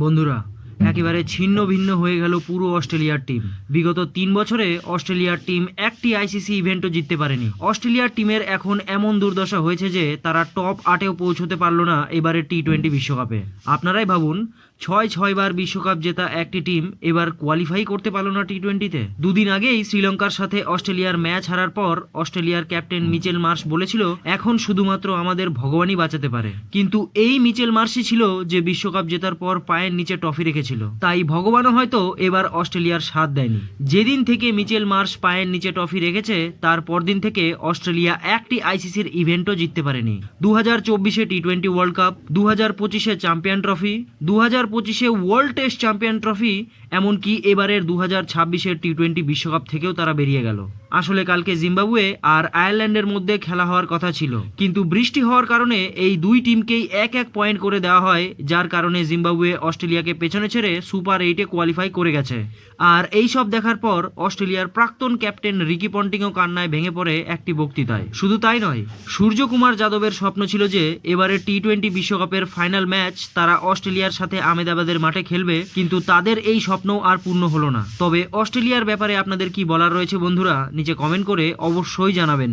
বন্ধুরা, একেবারে ছিন্ন ভিন্ন হয়ে গেল পুরো অস্ট্রেলিয়ার টিম। বিগত 3 বছরে অস্ট্রেলিয়ার টিম একটি আইসিসি ইভেন্টও জিততে পারেনি। অস্ট্রেলিয়ার টিমের এখন এমন দুর্দশা হয়েছে যে তারা টপ 8-এও পৌঁছতে পারল না এবারে টি-20 বিশ্বকাপে। আপনারাই ভাবুন, 6বার বিশ্বকাপ জেতা একটি টিম এবার কোয়ালিফাই করতে পারল না টি-20-তে। দুদিন আগেই শ্রীলঙ্কার সাথে অস্ট্রেলিয়ার ম্যাচ হারার পর অস্ট্রেলিয়ার ক্যাপ্টেন মিচেল মার্শ বলেছিল, এখন শুধুমাত্র আমাদের ভগবানই বাঁচাতে পারে। কিন্তু এই মিচেল মার্শই ছিল যে বিশ্বকাপ জেতার পর পায়ের নিচে ট্রফি রেখেছিল। তাই ভগবানও হয়তো এবার অস্ট্রেলিয়ার সাথ দেয়নি। যেদিন থেকে মিচেল মার্শ পায়ের নিচে ট্রফি রেখেছে তার পরদিন থেকে অস্ট্রেলিয়া একটি আইসিসির ইভেন্টও জিততে পারেনি। 2024-এ টি-20 ওয়ার্ল্ড কাপ, 2025-এ চ্যাম্পিয়ন ট্রফি, 2025-এ ওয়ার্ল্ড টেস্ট চ্যাম্পিয়ন ট্রফি, এমনকি এবারের 2026-এর টি-20 বিশ্বকাপ থেকেও তারা বেরিয়ে গেল। আসলে কালকে জিম্বাবুয়ে আর আয়ারল্যান্ডের মধ্যে খেলা হওয়ার কথা ছিল, কিন্তু বৃষ্টি হওয়ার কারণে এই দুই টিমকেই এক পয়েন্ট করে দেওয়া হয়, যার কারণে জিম্বাবুয়ে অস্ট্রেলিয়াকে পেছনে ছেড়ে সুপার 8-এ কোয়ালিফাই করে গেছে। আর এই সব দেখার পর অস্ট্রেলিয়ার প্রাক্তন ক্যাপ্টেন রিকি পন্টিংও কান্নায় ভেঙে পড়ে একটি বক্তৃতায়। শুধু তাই নয়, সূর্যকুমার যাদবের স্বপ্ন ছিল যে এবারে টি-20 বিশ্বকাপের ফাইনাল ম্যাচ তারা অস্ট্রেলিয়ার সাথে আহমেদাবাদের মাঠে খেলবে, কিন্তু তাদের এই স্বপ্নও আর পূর্ণ হলো না। তবে অস্ট্রেলিয়ার ব্যাপারে আপনাদের কি বলার রয়েছে বন্ধুরা, নিচে কমেন্ট করে অবশ্যই জানাবেন।